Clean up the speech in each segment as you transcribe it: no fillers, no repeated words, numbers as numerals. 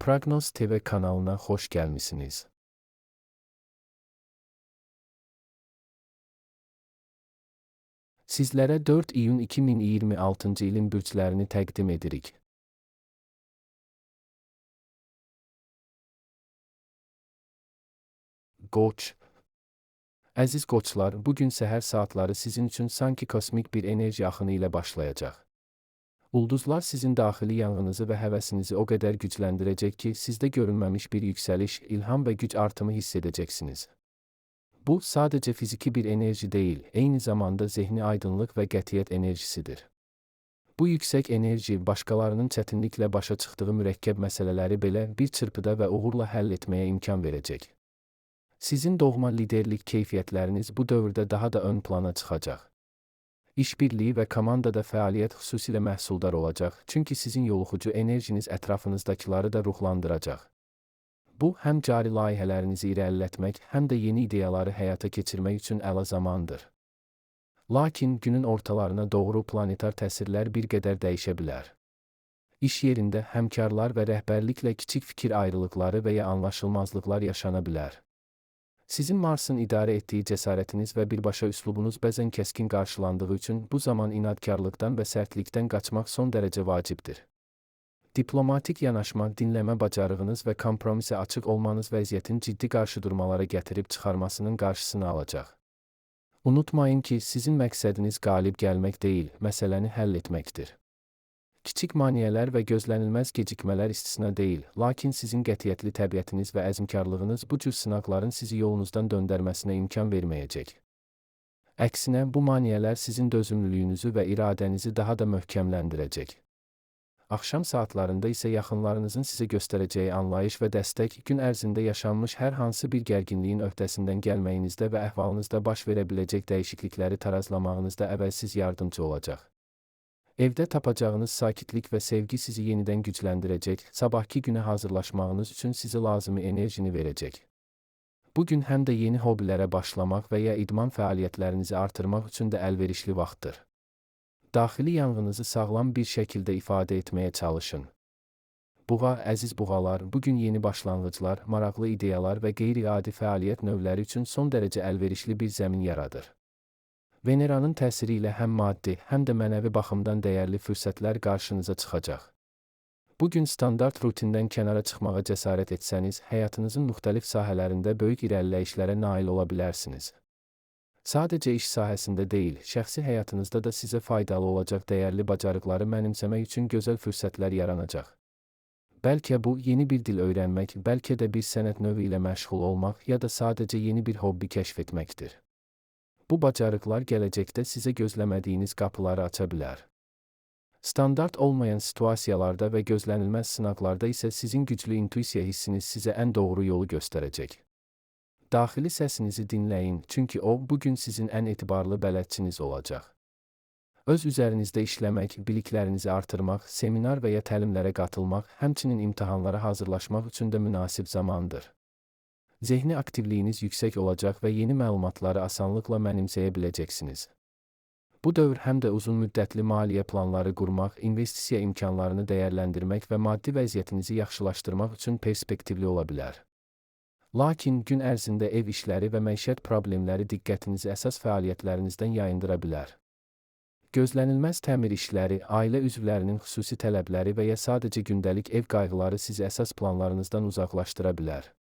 Prognoz TV kanalına hoş gelmişsiniz. Sizlere 4 iyun 2026 ilin bürclərini təqdim edirik. Qoç. Əziz qoçlar, bugün səhər saatları sizin üçün sanki kosmik bir enerji axını ilə başlayacaq. Ulduzlar sizin daxili yanğınızı və həvəsinizi o qədər gücləndirəcək ki, sizdə görünməmiş bir yüksəliş, ilham və güc artımı hiss edəcəksiniz. Bu, sadəcə fiziki bir enerji deyil, eyni zamanda zehni aydınlıq və qətiyyət enerjisidir. Bu yüksək enerji, başqalarının çətinliklə başa çıxdığı mürəkkəb məsələləri belə bir çırpıda və uğurla həll etməyə imkan verəcək. Sizin doğma liderlik keyfiyyətləriniz bu dövrdə daha da ön plana çıxacaq. İşbirliyi və komandada fəaliyyət xüsusilə məhsuldar olacaq, çünki sizin yoluxucu enerjiniz ətrafınızdakiları da ruhlandıracaq. Bu, həm cari layihələrinizi irəlilətmək, həm də yeni ideyaları həyata keçirmək üçün əla zamandır. Lakin günün ortalarına doğru planetar təsirlər bir qədər dəyişə bilər. İş yerində həmkarlar və rəhbərliklə kiçik fikir ayrılıqları və ya anlaşılmazlıqlar yaşana bilər. Sizin Marsın idarə etdiyi cəsarətiniz və birbaşa üslubunuz bəzən kəskin qarşılandığı üçün bu zaman inadkarlıqdan və sərtlikdən qaçmaq son dərəcə vacibdir. Diplomatik yanaşma, dinləmə bacarığınız və kompromisə açıq olmanız vəziyyətin ciddi qarşıdurmalara gətirib çıxarmasının qarşısını alacaq. Unutmayın ki, sizin məqsədiniz qalib gəlmək deyil, məsələni həll etməkdir. Kiçik maneələr və gözlənilməz gecikmələr istisna deyil, lakin sizin qətiyyətli təbiətiniz və əzmkarlığınız bu cür sınaqların sizi yolunuzdan döndərməsinə imkan verməyəcək. Əksinə, bu maneələr sizin dözümlülüyünüzü və iradənizi daha da möhkəmləndirəcək. Axşam saatlarında isə yaxınlarınızın sizə göstərəcəyi anlayış və dəstək gün ərzində yaşanmış hər hansı bir gərginliyin öhdəsindən gəlməyinizdə və əhvalınızda baş verə biləcək dəyişiklikləri tarazlamağınızda əvəzsiz yardımcı olacaq. Evdə tapacağınız sakitlik və sevgi sizi yenidən gücləndirəcək, sabahki günə hazırlaşmağınız üçün sizə lazımi enerjini verəcək. Bugün həm də yeni hobbilərə başlamaq və ya idman fəaliyyətlərinizi artırmaq üçün də əlverişli vaxtdır. Daxili yanğınızı sağlam bir şəkildə ifadə etməyə çalışın. Buğa, əziz buğalar, bugün yeni başlanğıclar, maraqlı ideyalar və qeyri-adi fəaliyyət növləri üçün son dərəcə əlverişli bir zəmin yaradır. Veneranın təsiri ilə həm maddi, həm də mənəvi baxımdan dəyərli fürsətlər qarşınıza çıxacaq. Bugün standart rutindən kənara çıxmağa cəsarət etsəniz, həyatınızın müxtəlif sahələrində böyük irəliləyişlərə nail ola bilərsiniz. Sadəcə iş sahəsində deyil, şəxsi həyatınızda da sizə faydalı olacaq dəyərli bacarıqları mənimsəmək üçün gözəl fürsətlər yaranacaq. Bəlkə bu, yeni bir dil öyrənmək, bəlkə də bir sənət növü ilə məşğul olmaq ya da sadəcə yeni bir hobbi kəşf etməkdir. Bu bacarıqlar gələcəkdə sizə gözləmədiyiniz qapıları aça bilər. Standart olmayan situasiyalarda və gözlənilməz sınaqlarda isə sizin güclü intuisiya hissiniz sizə ən doğru yolu göstərəcək. Daxili səsinizi dinləyin, çünki o, bugün sizin ən etibarlı bələdçiniz olacaq. Öz üzərinizdə işləmək, biliklərinizi artırmaq, seminar və ya təlimlərə qatılmaq, həmçinin imtahanlara hazırlaşmaq üçün də münasib zamandır. Zehni aktivliyiniz yüksək olacaq və yeni məlumatları asanlıqla mənimsəyə biləcəksiniz. Bu dövr həm də uzun müddətli maliyyə planları qurmaq, investisiya imkanlarını dəyərləndirmək və maddi vəziyyətinizi yaxşılaşdırmaq üçün perspektivli ola bilər. Lakin gün ərzində ev işləri və məişət problemləri diqqətinizi əsas fəaliyyətlərinizdən yayındıra bilər. Gözlənilməz təmir işləri, ailə üzvlərinin xüsusi tələbləri və ya sadəcə gündəlik ev qayğıları sizi əsas planlarınızdan uzaqlaşdıra bilər.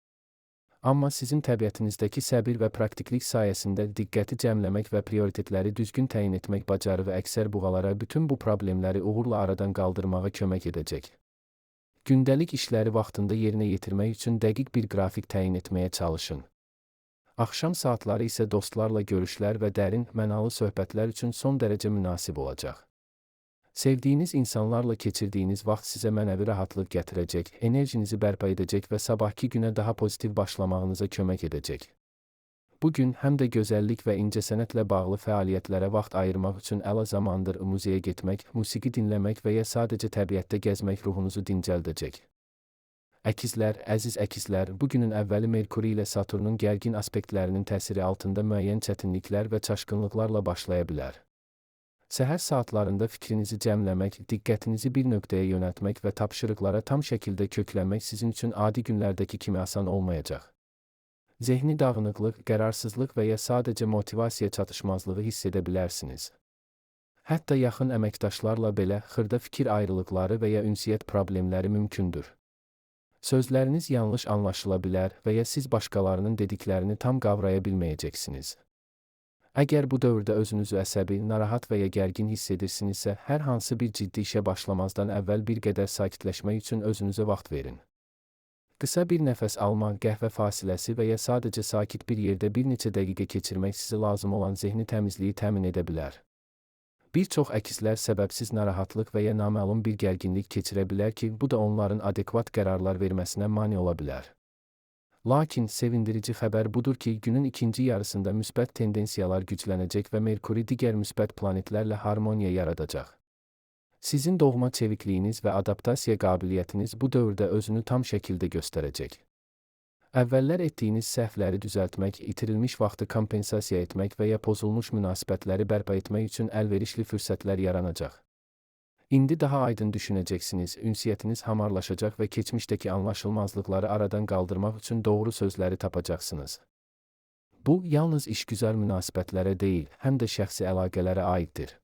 Amma sizin təbiətinizdəki səbir və praktiklik sayəsində diqqəti cəmləmək və prioritetləri düzgün təyin etmək bacarığı əksər buğalara bütün bu problemləri uğurla aradan qaldırmağa kömək edəcək. Gündəlik işləri vaxtında yerinə yetirmək üçün dəqiq bir qrafik təyin etməyə çalışın. Axşam saatları isə dostlarla görüşlər və dərin, mənalı söhbətlər üçün son dərəcə münasib olacaq. Sevdiyiniz insanlarla keçirdiyiniz vaxt sizə mənəvi rahatlıq gətirəcək, enerjinizi bərpa edəcək və sabahki günə daha pozitiv başlamağınıza kömək edəcək. Bugün həm də gözəllik və incəsənətlə bağlı fəaliyyətlərə vaxt ayırmaq üçün əla zamandır. Muzeyə getmək, musiqi dinləmək və ya sadəcə təbiətdə gəzmək ruhunuzu dincəldəcək. Əkizlər, əziz əkizlər, bugünün əvvəli Merkuri ilə Saturnun gərgin aspektlərinin təsiri altında müəyyən çətinliklər və çaşqınlıqlarla başlaya bilər. Səhər saatlarında fikrinizi cəmləmək, diqqətinizi bir nöqtəyə yönəltmək və tapşırıqlara tam şəkildə köklənmək sizin üçün adi günlərdəki kimi asan olmayacaq. Zehni dağınıqlıq, qərarsızlıq və ya sadəcə motivasiya çatışmazlığı hiss edə bilərsiniz. Hətta yaxın əməkdaşlarla belə xırda fikir ayrılıqları və ya ünsiyyət problemləri mümkündür. Sözləriniz yanlış anlaşıla bilər və ya siz başqalarının dediklərini tam qavraya bilməyəcəksiniz. Əgər bu dövrdə özünüzü əsəbi, narahat və ya gərgin hiss edirsinizsə, hər hansı bir ciddi işə başlamazdan əvvəl bir qədər sakitləşmək üçün özünüzə vaxt verin. Qısa bir nəfəs alma, qəhvə fasiləsi və ya sadəcə sakit bir yerdə bir neçə dəqiqə keçirmək sizə lazım olan zehni təmizliyi təmin edə bilər. Bir çox əkizlər səbəbsiz narahatlıq və ya naməlum bir gərginlik keçirə bilər ki, bu da onların adekvat qərarlar verməsinə mane ola bilər. Lakin sevindirici xəbər budur ki, günün ikinci yarısında müsbət tendensiyalar güclənəcək və Merkuri digər müsbət planetlərlə harmoniya yaradacaq. Sizin doğma çevikliyiniz və adaptasiya qabiliyyətiniz bu dövrdə özünü tam şəkildə göstərəcək. Əvvəllər etdiyiniz səhvləri düzəltmək, itirilmiş vaxtı kompensasiya etmək və ya pozulmuş münasibətləri bərpa etmək üçün əlverişli fürsətlər yaranacaq. İndi daha aydın düşünəcəksiniz, ünsiyyətiniz hamarlaşacaq və keçmişdəki anlaşılmazlıqları aradan qaldırmaq üçün doğru sözləri tapacaqsınız. Bu, yalnız işgüzar münasibətlərə deyil, həm də şəxsi əlaqələrə aiddir.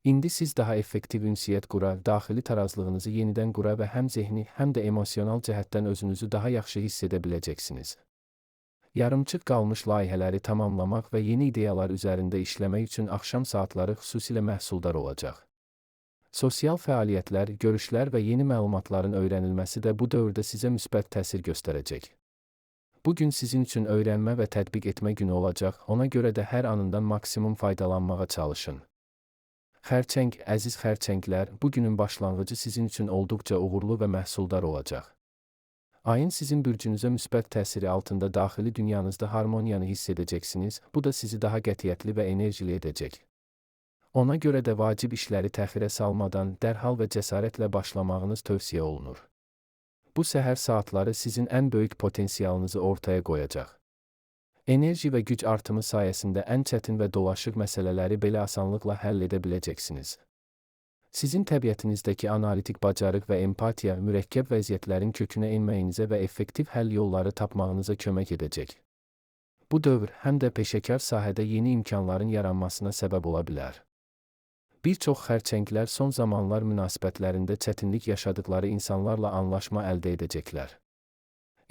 İndi siz daha effektiv ünsiyyət qura, daxili tarazlığınızı yenidən qura və həm zehni, həm də emosional cəhətdən özünüzü daha yaxşı hiss edə biləcəksiniz. Yarımçıq qalmış layihələri tamamlamaq və yeni ideyalar üzərində işləmək üçün axşam saatları xüsusilə məhsuldar olacaq. Sosial fəaliyyətlər, görüşlər və yeni məlumatların öyrənilməsi də bu dövrdə sizə müsbət təsir göstərəcək. Bugün sizin üçün öyrənmə və tətbiq etmə günü olacaq, ona görə də hər anından maksimum faydalanmağa çalışın. Xərçəng, əziz xərçənglər, bugünün başlanğıcı sizin üçün olduqca uğurlu və məhsuldar olacaq. Ayın sizin bürcünüzə müsbət təsiri altında daxili dünyanızda harmoniyanı hiss edəcəksiniz, bu da sizi daha qətiyyətli və enerjili edəcək. Ona görə də vacib işləri təxirə salmadan dərhal və cəsarətlə başlamağınız tövsiyə olunur. Bu səhər saatları sizin ən böyük potensialınızı ortaya qoyacaq. Enerji və güc artımı sayəsində ən çətin və dolaşıq məsələləri belə asanlıqla həll edə biləcəksiniz. Sizin təbiətinizdəki analitik bacarıq və empatiya mürəkkəb vəziyyətlərin kökünə enməyinizə və effektiv həll yolları tapmağınıza kömək edəcək. Bu dövr həm də peşəkar sahədə yeni imkanların yaranmasına səbəb ola bilər. Bir çox xərçənglər son zamanlar münasibətlərində çətinlik yaşadıkları insanlarla anlaşma əldə edəcəklər.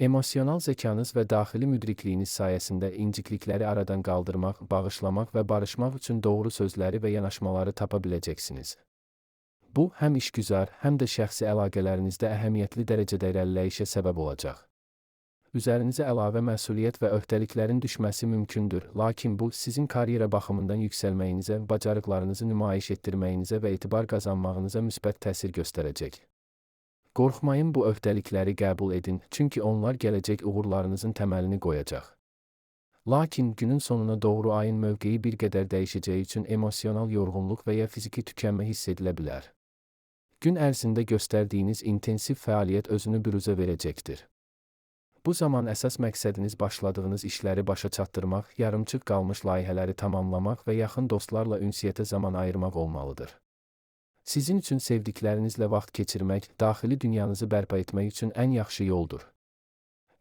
Emosional zəkanız və daxili müdrikliyiniz sayəsində inciklikləri aradan qaldırmaq, bağışlamaq və barışmaq üçün doğru sözləri və yanaşmaları tapa biləcəksiniz. Bu, həm işgüzar, həm də şəxsi əlaqələrinizdə əhəmiyyətli dərəcədə irəliləyişə səbəb olacaq. Üzərinizə əlavə məsuliyyət və öhdəliklərin düşməsi mümkündür, lakin bu, sizin karyera baxımından yüksəlməyinizə, bacarıqlarınızı nümayiş etdirməyinizə və etibar qazanmağınıza müsbət təsir göstərəcək. Qorxmayın, bu öhdəlikləri qəbul edin, çünki onlar gələcək uğurlarınızın təməlini qoyacaq. Lakin günün sonuna doğru ayın mövqeyi bir qədər dəyişəcəyi üçün emosional yorğunluq və ya fiziki tükənmə hiss edilə bilər. Gün ərzində göstərdiyiniz intensiv fəaliyyət özünü büruzə verəcəkdir. Bu zaman əsas məqsədiniz başladığınız işləri başa çatdırmaq, yarımçıq qalmış layihələri tamamlamaq və yaxın dostlarla ünsiyyətə zaman ayırmaq olmalıdır. Sizin üçün sevdiklərinizlə vaxt keçirmək, daxili dünyanızı bərpa etmək üçün ən yaxşı yoldur.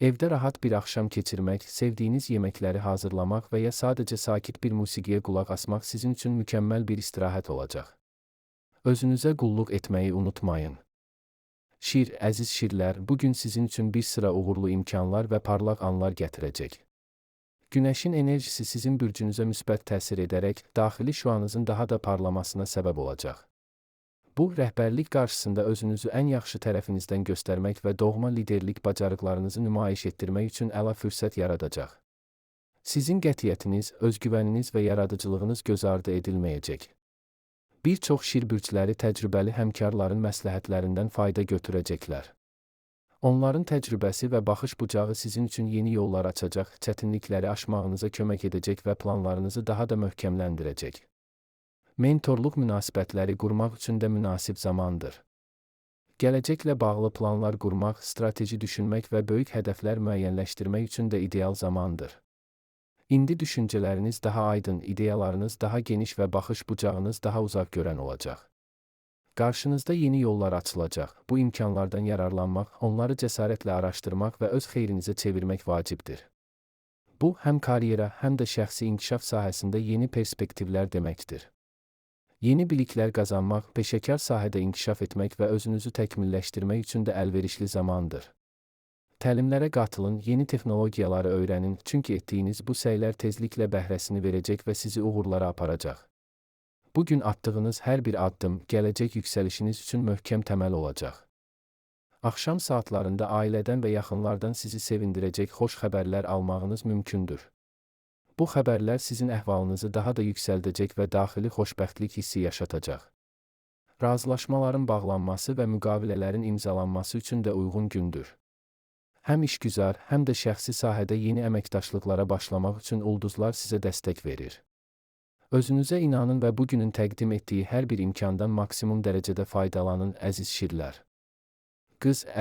Evdə rahat bir axşam keçirmək, sevdiyiniz yeməkləri hazırlamaq və ya sadəcə sakit bir musiqiyə qulaq asmaq sizin üçün mükəmməl bir istirahət olacaq. Özünüzə qulluq etməyi unutmayın. Şir, əziz şirlər, bugün sizin üçün bir sıra uğurlu imkanlar və parlaq anlar gətirəcək. Günəşin enerjisi sizin bürcünüzə müsbət təsir edərək, daxili şüanızın daha da parlamasına səbəb olacaq. Bu, rəhbərlik qarşısında özünüzü ən yaxşı tərəfinizdən göstərmək və doğma liderlik bacarıqlarınızı nümayiş etdirmək üçün əla fürsət yaradacaq. Sizin qətiyyətiniz, özgüvəniniz və yaradıcılığınız göz ardı edilməyəcək. Bir çox şir bürcləri təcrübəli həmkarların məsləhətlərindən fayda götürəcəklər. Onların təcrübəsi və baxış bucağı sizin üçün yeni yollar açacaq, çətinlikləri aşmağınıza kömək edəcək və planlarınızı daha da möhkəmləndirəcək. Mentorluq münasibətləri qurmaq üçün də münasib zamandır. Gələcəklə bağlı planlar qurmaq, strateji düşünmək və böyük hədəflər müəyyənləşdirmək üçün də ideal zamandır. İndi düşüncələriniz daha aydın, ideyalarınız daha geniş və baxış bucağınız daha uzaq görən olacaq. Qarşınızda yeni yollar açılacaq. Bu imkanlardan yararlanmaq, onları cəsarətlə araşdırmaq və öz xeyrinizə çevirmək vacibdir. Bu, həm karyera, həm də şəxsi inkişaf sahəsində yeni perspektivlər deməkdir. Yeni biliklər qazanmaq, peşəkar sahədə inkişaf etmək və özünüzü təkmilləşdirmək üçün də əlverişli zamandır. Təlimlərə qatılın, yeni texnologiyaları öyrənin, çünki etdiyiniz bu səylər tezliklə bəhrəsini verəcək və sizi uğurlara aparacaq. Bugün atdığınız hər bir addım, gələcək yüksəlişiniz üçün möhkəm təməl olacaq. Axşam saatlarında ailədən və yaxınlardan sizi sevindirəcək xoş xəbərlər almağınız mümkündür. Bu xəbərlər sizin əhvalınızı daha da yüksəldəcək və daxili xoşbəxtlik hissi yaşatacaq. Razılaşmaların bağlanması və müqavilələrin imzalanması üçün də uyğun gündür. Həm işgüzar, həm də şəxsi sahədə yeni əməkdaşlıqlara başlamaq üçün ulduzlar sizə dəstək verir. Özünüzə inanın və bugünün təqdim etdiyi hər bir imkandan maksimum dərəcədə faydalanın, əziz şirlər.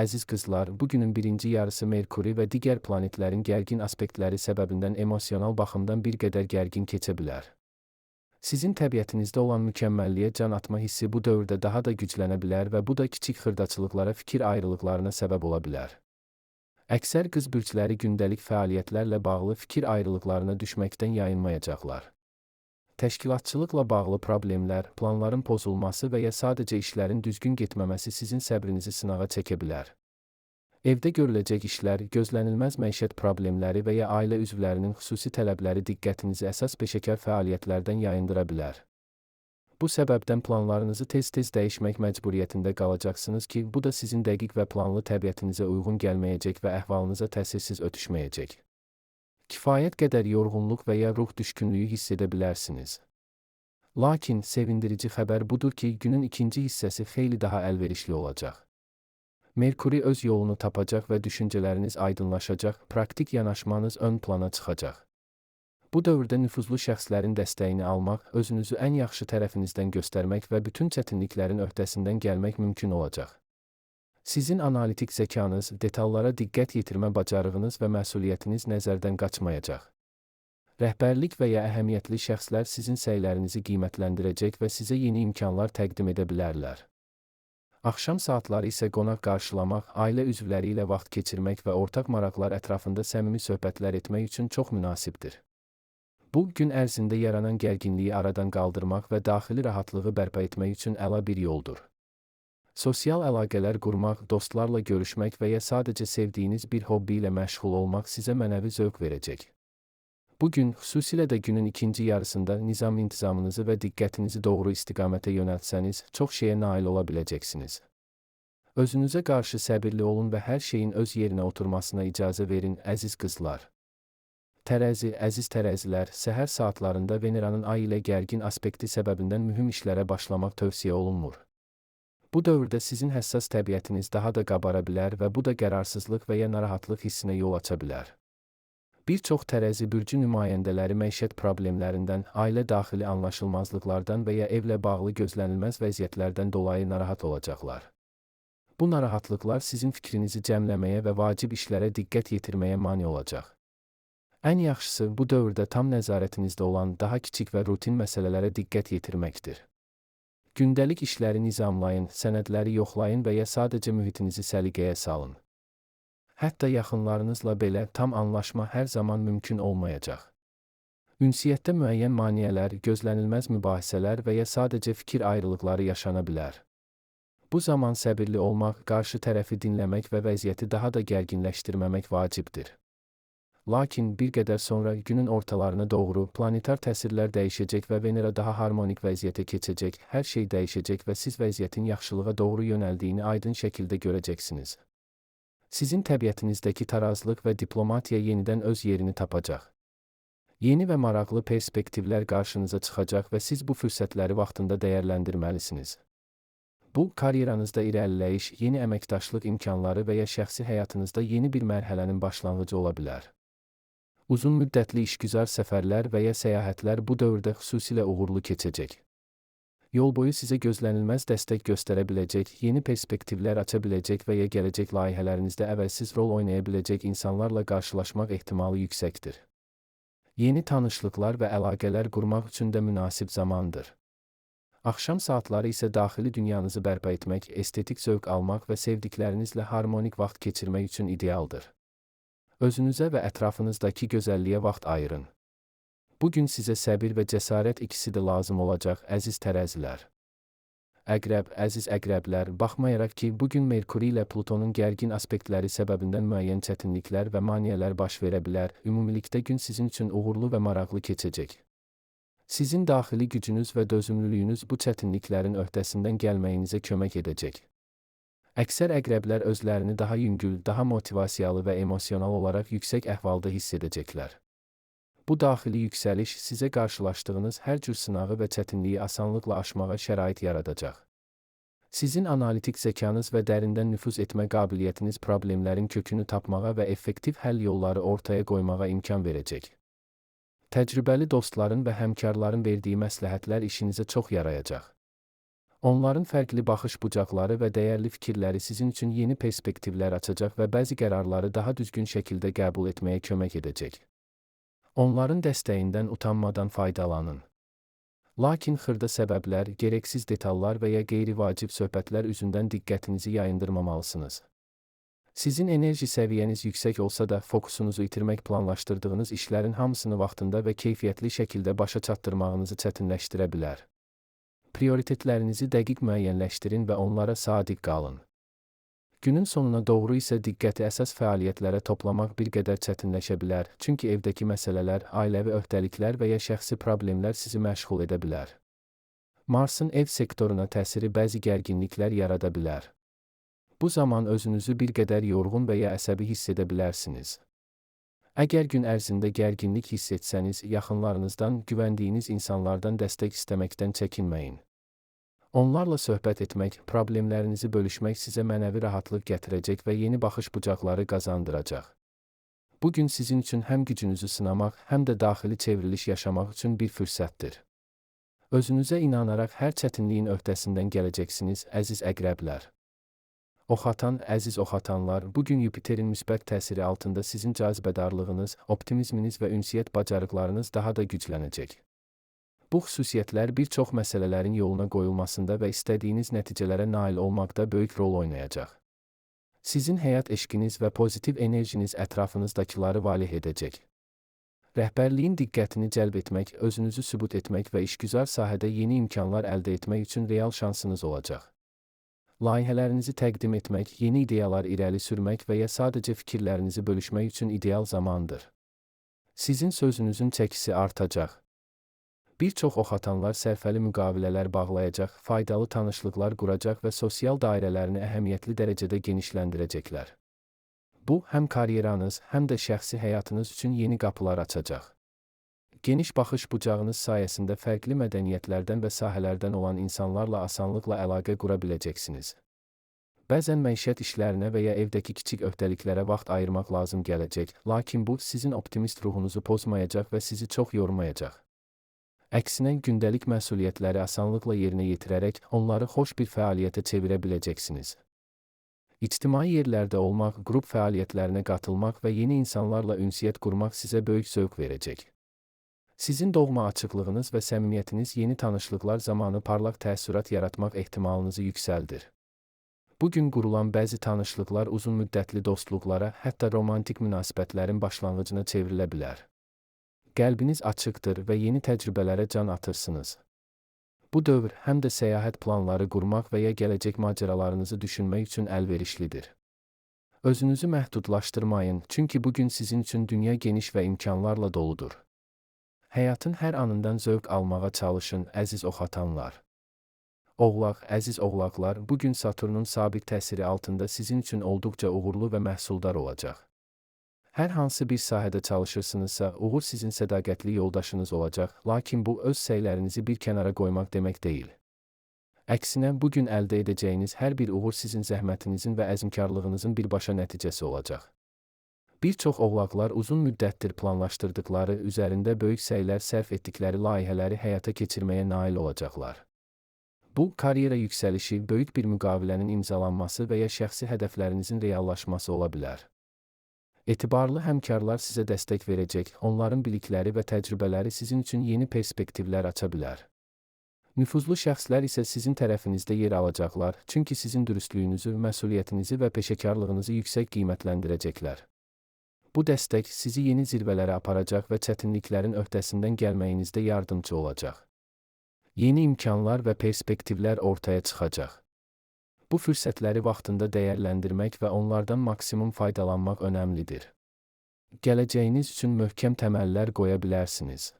Əziz qızlar, bugünün birinci yarısı Merkuri və digər planetlərin gərgin aspektləri səbəbindən emosional baxımdan bir qədər gərgin keçə bilər. Sizin təbiətinizdə olan mükəmməlliyə can atma hissi bu dövrdə daha da güclənə bilər və bu da kiçik xırdaçılıqlara, fikir ayrılıqlarına səbəb ola bilər. Əksər qız bürcləri gündəlik fəaliyyətlərlə bağlı fikir ayrılıqlarına düşməkdən yayınmayacaqlar. Təşkilatçılıqla bağlı problemlər, planların pozulması və ya sadəcə işlərin düzgün getməməsi sizin səbrinizi sınağa çəkə bilər. Evdə görüləcək işlər, gözlənilməz məişət problemləri və ya ailə üzvlərinin xüsusi tələbləri diqqətinizi əsas peşəkar fəaliyyətlərdən yayındıra bilər. Bu səbəbdən planlarınızı tez-tez dəyişmək məcburiyyətində qalacaqsınız ki, bu da sizin dəqiq və planlı təbiətinizə uyğun gəlməyəcək və əhvalınıza təsirsiz ötüşməyəcək. Kifayət qədər yorğunluq və ya ruh düşkünlüyü hiss edə bilərsiniz. Lakin sevindirici xəbər budur ki, günün ikinci hissəsi xeyli daha əlverişli olacaq. Merkuri öz yolunu tapacaq və düşüncələriniz aydınlaşacaq, praktik yanaşmanız ön plana çıxacaq. Bu dövrdə nüfuzlu şəxslərin dəstəyini almaq, özünüzü ən yaxşı tərəfinizdən göstərmək və bütün çətinliklərin öhdəsindən gəlmək mümkün olacaq. Sizin analitik zəkanız, detallara diqqət yetirmə bacarığınız və məsuliyyətiniz nəzərdən qaçmayacaq. Rəhbərlik və ya əhəmiyyətli şəxslər sizin səylərinizi qiymətləndirəcək və sizə yeni imkanlar təqdim edə bilərlər. Axşam saatları isə qonaq qarşılamaq, ailə üzvləri ilə vaxt keçirmək və ortaq maraqlar ətrafında səmimi söhbətlər etmək üçün çox münasibdir. Bu, gün ərzində yaranan gərginliyi aradan qaldırmaq və daxili rahatlığı bərpa etmək üçün əla bir yoldur. Sosial əlaqələr qurmaq, dostlarla görüşmək və ya sadəcə sevdiyiniz bir hobbi ilə məşğul olmaq sizə mənəvi zövq verəcək. Bugün, xüsusilə də günün ikinci yarısında nizam-intizamınızı və diqqətinizi doğru istiqamətə yönəltsəniz, çox şeyə nail ola biləcəksiniz. Özünüzə qarşı səbirli olun və hər şeyin öz yerinə oturmasına icazə verin, əziz qızlar. Tərəzi, əziz tərəzilər, səhər saatlarında Veneranın ay ilə gərgin aspekti səbəbindən mühüm işlərə başlamaq tövsiyə olunmur. Bu dövrdə sizin həssas təbiətiniz daha da qabara bilər və bu da qərarsızlıq və ya narahatlıq hissinə yol aça bilər. Bir çox tərəzi bürcü nümayəndələri məişət problemlərindən, ailə daxili anlaşılmazlıqlardan və ya evlə bağlı gözlənilməz vəziyyətlərdən dolayı narahat olacaqlar. Bu narahatlıqlar sizin fikrinizi cəmləməyə və vacib işlərə diqqət yetirməyə mane olacaq. Ən yaxşısı bu dövrdə tam nəzarətinizdə olan daha kiçik və rutin məsələlərə diqqət yetirməkdir. Gündəlik işləri nizamlayın, sənədləri yoxlayın və ya sadəcə mühitinizi səliqəyə salın. Hətta yaxınlarınızla belə tam anlaşma hər zaman mümkün olmayacaq. Ünsiyyətdə müəyyən maneələr, gözlənilməz mübahisələr və ya sadəcə fikir ayrılıqları yaşana bilər. Bu zaman səbirli olmaq, qarşı tərəfi dinləmək və vəziyyəti daha da gərginləşdirməmək vacibdir. Lakin bir qədər sonra günün ortalarına doğru planetar təsirlər dəyişəcək və Venera daha harmonik vəziyyətə keçəcək, hər şey dəyişəcək və siz vəziyyətin yaxşılığa doğru yönəldiyini aydın şəkildə görəcəksiniz. Sizin təbiətinizdəki tarazlıq və diplomatiya yenidən öz yerini tapacaq. Yeni və maraqlı perspektivlər qarşınıza çıxacaq və siz bu fürsətləri vaxtında dəyərləndirməlisiniz. Bu, karyeranızda irəliləyiş, yeni əməkdaşlıq imkanları və ya şəxsi həyatınızda yeni bir mərhələnin başlanğıcı ola bilər. Uzun müddətli işgüzar səfərlər və ya səyahətlər bu dövrdə xüsusilə uğurlu keçəcək. Yol boyu sizə gözlənilməz dəstək göstərə biləcək, yeni perspektivlər aça biləcək və ya gələcək layihələrinizdə əvəzsiz rol oynaya biləcək insanlarla qarşılaşmaq ehtimalı yüksəkdir. Yeni tanışlıqlar və əlaqələr qurmaq üçün də münasib zamandır. Axşam saatları isə daxili dünyanızı bərpa etmək, estetik zövq almaq və sevdiklərinizlə harmonik vaxt keçirmək üçün idealdır. Özünüzə və ətrafınızdakı gözəlliyə vaxt ayırın. Bugün sizə səbir və cəsarət ikisi də lazım olacaq, əziz tərəzilər. Əqrəb, əziz əqrəblər, baxmayaraq ki, bugün Merkuri ilə Plutonun gərgin aspektləri səbəbindən müəyyən çətinliklər və maneələr baş verə bilər, ümumilikdə gün sizin üçün uğurlu və maraqlı keçəcək. Sizin daxili gücünüz və dözümlülüyünüz bu çətinliklərin öhdəsindən gəlməyinizə kömək edəcək. Əksər əqrəblər özlərini daha yüngül, daha motivasiyalı və emosional olaraq yüksək əhvalda hiss edəcəklər. Bu daxili yüksəliş sizə qarşılaşdığınız hər cür sınağı və çətinliyi asanlıqla aşmağa şərait yaradacaq. Sizin analitik zəkanız və dərindən nüfuz etmə qabiliyyətiniz problemlərin kökünü tapmağa və effektiv həll yolları ortaya qoymağa imkan verəcək. Təcrübəli dostların və həmkarların verdiyi məsləhətlər işinizə çox yarayacaq. Onların fərqli baxış bucaqları və dəyərli fikirləri sizin üçün yeni perspektivlər açacaq və bəzi qərarları daha düzgün şəkildə qəbul etməyə kömək edəcək. Onların dəstəyindən utanmadan faydalanın. Lakin xırda səbəblər, gərəksiz detallar və ya qeyri-vacib söhbətlər üzündən diqqətinizi yayındırmamalısınız. Sizin enerji səviyyəniz yüksək olsa da, fokusunuzu itirmək planlaşdırdığınız işlərin hamısını vaxtında və keyfiyyətli şəkildə başa çatdırmağınızı çətinləşdirə bilər. Prioritetlərinizi dəqiq müəyyənləşdirin və onlara sadiq qalın. Günün sonuna doğru isə diqqəti əsas fəaliyyətlərə toplamaq bir qədər çətinləşə bilər, çünki evdəki məsələlər, ailəvi öhdəliklər və ya şəxsi problemlər sizi məşğul edə bilər. Marsın ev sektoruna təsiri bəzi gərginliklər yarada bilər. Bu zaman özünüzü bir qədər yorğun və ya əsəbi hiss edə bilərsiniz. Əgər gün ərzində gərginlik hiss etsəniz, yaxınlarınızdan, güvəndiyiniz insanlardan dəstək istəməkdən çəkinməyin. Onlarla söhbət etmək, problemlərinizi bölüşmək sizə mənəvi rahatlıq gətirəcək və yeni baxış bucaqları qazandıracaq. Bugün sizin üçün həm gücünüzü sınamaq, həm də daxili çevriliş yaşamaq üçün bir fürsətdir. Özünüzə inanaraq hər çətinliyin öhdəsindən gələcəksiniz, əziz əqrəblər. Oxatan, əziz oxatanlar, bugün Yupiterin müsbət təsiri altında sizin cazibədarlığınız, optimizminiz və ünsiyyət bacarıqlarınız daha da güclənəcək. Bu xüsusiyyətlər bir çox məsələlərin yoluna qoyulmasında və istədiyiniz nəticələrə nail olmaqda böyük rol oynayacaq. Sizin həyat eşqiniz və pozitiv enerjiniz ətrafınızdakıları valeh edəcək. Rəhbərliyin diqqətini cəlb etmək, özünüzü sübut etmək və işgüzar sahədə yeni imkanlar əldə etmək üçün real şansınız olacaq. Layihələrinizi təqdim etmək, yeni ideyalar irəli sürmək və ya sadəcə fikirlərinizi bölüşmək üçün ideal zamandır. Sizin sözünüzün çəkisi artacaq. Bir çox oxatanlar sərfəli müqavilələr bağlayacaq, faydalı tanışlıqlar quracaq və sosial dairələrini əhəmiyyətli dərəcədə genişləndirəcəklər. Bu, həm karyeranız, həm də şəxsi həyatınız üçün yeni qapılar açacaq. Geniş baxış bucağınız sayəsində fərqli mədəniyyətlərdən və sahələrdən olan insanlarla asanlıqla əlaqə qura biləcəksiniz. Bəzən məişət işlərinə və ya evdəki kiçik öhdəliklərə vaxt ayırmaq lazım gələcək, lakin bu, sizin optimist ruhunuzu pozmayacaq və sizi çox yormayacaq. Əksinə, gündəlik məsuliyyətləri asanlıqla yerinə yetirərək, onları xoş bir fəaliyyətə çevirə biləcəksiniz. İctimai yerlərdə olmaq, qrup fəaliyyətlərinə qatılmaq və yeni insanlarla ünsiyyət qurmaq sizə böyük zövq verəcək. Sizin doğma açıqlığınız və səmimiyyətiniz yeni tanışlıqlar zamanı parlaq təəssürat yaratmaq ehtimalınızı yüksəldir. Bugün qurulan bəzi tanışlıqlar uzun müddətli dostluqlara, hətta romantik münasibətlərin başlanğıcına çevrilə bilər. Qəlbiniz açıqdır və yeni təcrübələrə can atırsınız. Bu dövr həm də səyahət planları qurmaq və ya gələcək macəralarınızı düşünmək üçün əlverişlidir. Özünüzü məhdudlaşdırmayın, çünki bugün sizin üçün dünya geniş və imkanlarla doludur. Həyatın hər anından zövq almağa çalışın, əziz oxatanlar. Oğlaq, əziz oğlaqlar, bugün Saturnun sabit təsiri altında sizin üçün olduqca uğurlu və məhsuldar olacaq. Hər hansı bir sahədə çalışırsınızsa, uğur sizin sədaqətli yoldaşınız olacaq, lakin bu, öz səylərinizi bir kənara qoymaq demək deyil. Əksinə, bugün əldə edəcəyiniz hər bir uğur sizin zəhmətinizin və əzmkarlığınızın birbaşa nəticəsi olacaq. Bir çox oğlaqlar uzun müddətdir planlaşdırdıqları, üzərində böyük səylər sərf etdikləri layihələri həyata keçirməyə nail olacaqlar. Bu, karyera yüksəlişi, böyük bir müqavilənin imzalanması və ya şəxsi hədəflərinizin reallaşması ola bilər. Etibarlı həmkarlar sizə dəstək verəcək, onların bilikləri və təcrübələri sizin üçün yeni perspektivlər aça bilər. Nüfuzlu şəxslər isə sizin tərəfinizdə yer alacaqlar, çünki sizin dürüstlüyünüzü, məsuliyyətinizi və peşəkarlığınızı yüksək qiymətləndirəcəklər. Bu dəstək sizi yeni zirvələrə aparacaq və çətinliklərin öhdəsindən gəlməyinizdə yardımcı olacaq. Yeni imkanlar və perspektivlər ortaya çıxacaq. Bu fürsətləri vaxtında dəyərləndirmək və onlardan maksimum faydalanmaq önəmlidir. Gələcəyiniz üçün möhkəm təməllər qoya bilərsiniz.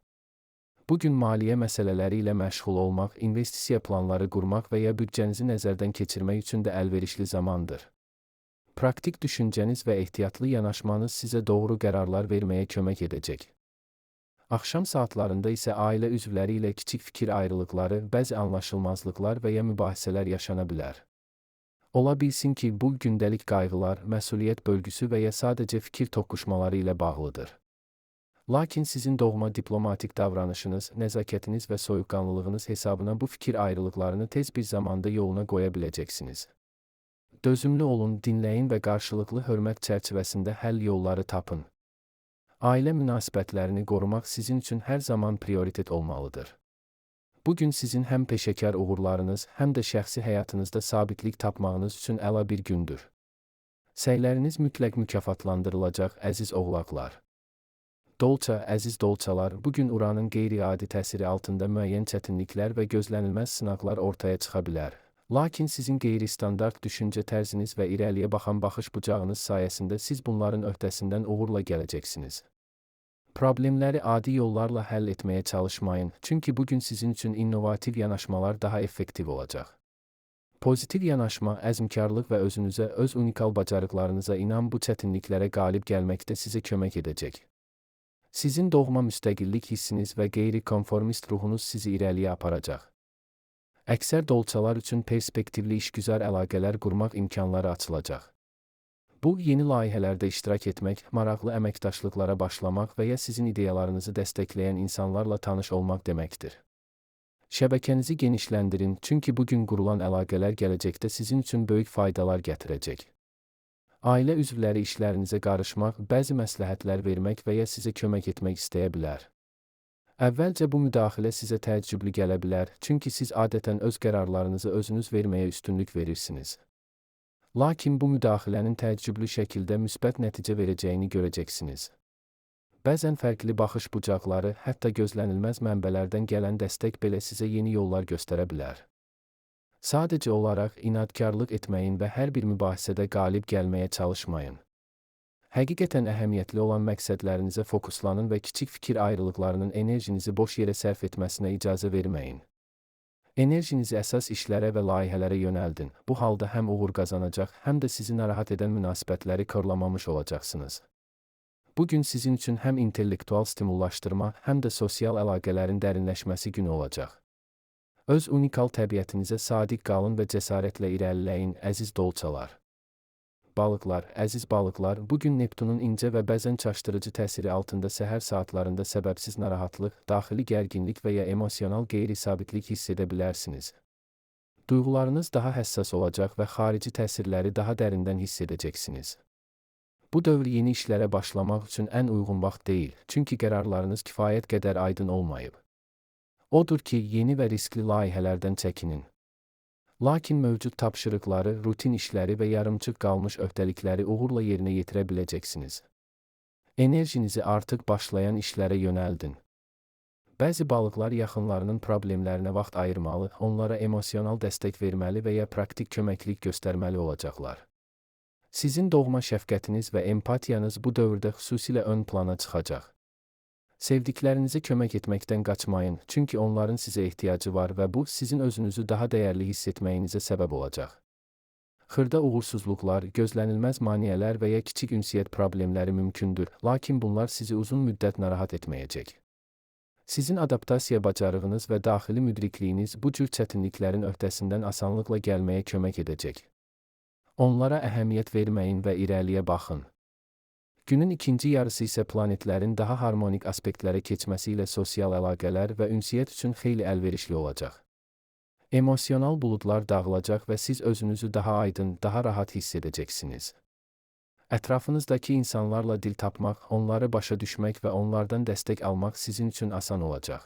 Bugün maliyyə məsələləri ilə məşğul olmaq, investisiya planları qurmaq və ya büdcənizi nəzərdən keçirmək üçün də əlverişli zamandır. Praktik düşüncəniz və ehtiyatlı yanaşmanız sizə doğru qərarlar verməyə kömək edəcək. Axşam saatlarında isə ailə üzvləri ilə kiçik fikir ayrılıqları, bəzi anlaşılmazlıqlar və ya mübahisələr yaşana bilər. Ola bilsin ki, bu gündəlik qayğılar, məsuliyyət bölgüsü və ya sadəcə fikir toqquşmaları ilə bağlıdır. Lakin sizin doğma diplomatik davranışınız, nəzakətiniz və soyuqqanlılığınız hesabına bu fikir ayrılıqlarını tez bir zamanda yoluna qoya biləcəksiniz. Dözümlü olun, dinləyin və qarşılıqlı hörmət çərçivəsində həll yolları tapın. Ailə münasibətlərini qorumaq sizin üçün hər zaman prioritet olmalıdır. Bugün sizin həm peşəkar uğurlarınız, həm də şəxsi həyatınızda sabitlik tapmağınız üçün əla bir gündür. Səyləriniz mütləq mükafatlandırılacaq, əziz oğlaqlar. Dolça, əziz dolçalar, bugün Uranın qeyri-adi təsiri altında müəyyən çətinliklər və gözlənilməz sınaqlar ortaya çıxa bilər. Lakin sizin qeyri-standart düşüncə tərziniz və irəliyə baxan baxış bucağınız sayəsində siz bunların öhdəsindən uğurla gələcəksiniz. Problemləri adi yollarla həll etməyə çalışmayın, çünki bugün sizin üçün innovativ yanaşmalar daha effektiv olacaq. Pozitiv yanaşma, əzmkarlıq və özünüzə, öz unikal bacarıqlarınıza inam bu çətinliklərə qalib gəlməkdə sizə kömək edəcək. Sizin doğma müstəqillik hissiniz və qeyri-konformist ruhunuz sizi irəliyə aparacaq. Əksər dolçalar üçün perspektivli işgüzar əlaqələr qurmaq imkanları açılacaq. Bu, yeni layihələrdə iştirak etmək, maraqlı əməkdaşlıqlara başlamaq və ya sizin ideyalarınızı dəstəkləyən insanlarla tanış olmaq deməkdir. Şəbəkənizi genişləndirin, çünki bugün qurulan əlaqələr gələcəkdə sizin üçün böyük faydalar gətirəcək. Ailə üzvləri işlərinizə qarışmaq, bəzi məsləhətlər vermək və ya sizə kömək etmək istəyə bilər. Əvvəlcə bu müdaxilə sizə təəccüblü gələ bilər, çünki siz adətən öz qərarlarınızı özünüz verməyə üstünlük verirsiniz. Lakin bu müdaxilənin təəccüblü şəkildə müsbət nəticə verəcəyini görəcəksiniz. Bəzən fərqli baxış bucaqları, hətta gözlənilməz mənbələrdən gələn dəstək belə sizə yeni yollar göstərə bilər. Sadəcə olaraq inadkarlıq etməyin və hər bir mübahisədə qalib gəlməyə çalışmayın. Həqiqətən əhəmiyyətli olan məqsədlərinizə fokuslanın və kiçik fikir ayrılıqlarının enerjinizi boş yerə sərf etməsinə icazə verməyin. Enerjinizi əsas işlərə və layihələrə yönəldin. Bu halda həm uğur qazanacaq, həm də sizi narahat edən münasibətləri korlamamış olacaqsınız. Bugün sizin üçün həm intellektual stimullaşdırma, həm də sosial əlaqələrin dərinləşməsi günü olacaq. Öz unikal təbiətinizə sadiq qalın və cəsarətlə irəliləyin, əziz dolçalar. Balıqlar, əziz balıqlar, bugün Neptunun incə və bəzən çaşdırıcı təsiri altında səhər saatlarında səbəbsiz narahatlıq, daxili gərginlik və ya emosional qeyri-sabitlik hiss edə bilərsiniz. Duyğularınız daha həssas olacaq və xarici təsirləri daha dərindən hiss edəcəksiniz. Bu dövr yeni işlərə başlamaq üçün ən uyğun vaxt deyil, çünki qərarlarınız kifayət qədər aydın olmayıb. Odur ki, yeni və riskli layihələrdən çəkinin. Lakin mövcud tapşırıqları, rutin işləri və yarımçıq qalmış öhdəlikləri uğurla yerinə yetirə biləcəksiniz. Enerjinizi artıq başlayan işlərə yönəldin. Bəzi balıqlar yaxınlarının problemlərinə vaxt ayırmalı, onlara emosional dəstək verməli və ya praktik köməklik göstərməli olacaqlar. Sizin doğma şəfqətiniz və empatiyanız bu dövrdə xüsusilə ön plana çıxacaq. Sevdiklərinizə kömək etməkdən qaçmayın, çünki onların sizə ehtiyacı var və bu, sizin özünüzü daha dəyərli hiss etməyinizə səbəb olacaq. Xırda uğursuzluqlar, gözlənilməz maneələr və ya kiçik ünsiyyət problemləri mümkündür, lakin bunlar sizi uzun müddət narahat etməyəcək. Sizin adaptasiya bacarığınız və daxili müdrikliyiniz bu cür çətinliklərin öhdəsindən asanlıqla gəlməyə kömək edəcək. Onlara əhəmiyyət verməyin və irəliyə baxın. Günün ikinci yarısı isə planetlərin daha harmonik aspektlərə keçməsi ilə sosial əlaqələr və ünsiyyət üçün xeyli əlverişli olacaq. Emosional buludlar dağılacaq və siz özünüzü daha aydın, daha rahat hiss edəcəksiniz. Ətrafınızdakı insanlarla dil tapmaq, onları başa düşmək və onlardan dəstək almaq sizin üçün asan olacaq.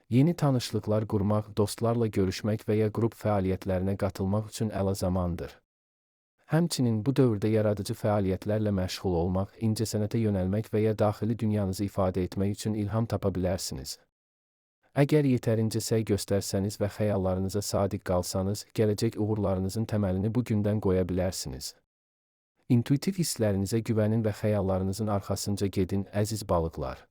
Yeni tanışlıqlar qurmaq, dostlarla görüşmək və ya qrup fəaliyyətlərinə qatılmaq üçün əla zamandır. Həmçinin bu dövrdə yaradıcı fəaliyyətlərlə məşğul olmaq, incəsənətə yönəlmək və ya daxili dünyanızı ifadə etmək üçün ilham tapa bilərsiniz. Əgər yetərincə səy göstərsəniz və xəyallarınıza sadiq qalsanız, gələcək uğurlarınızın təməlini bu gündən qoya bilərsiniz. İntuitiv hisslərinizə güvənin və xəyallarınızın arxasınca gedin, əziz balıqlar.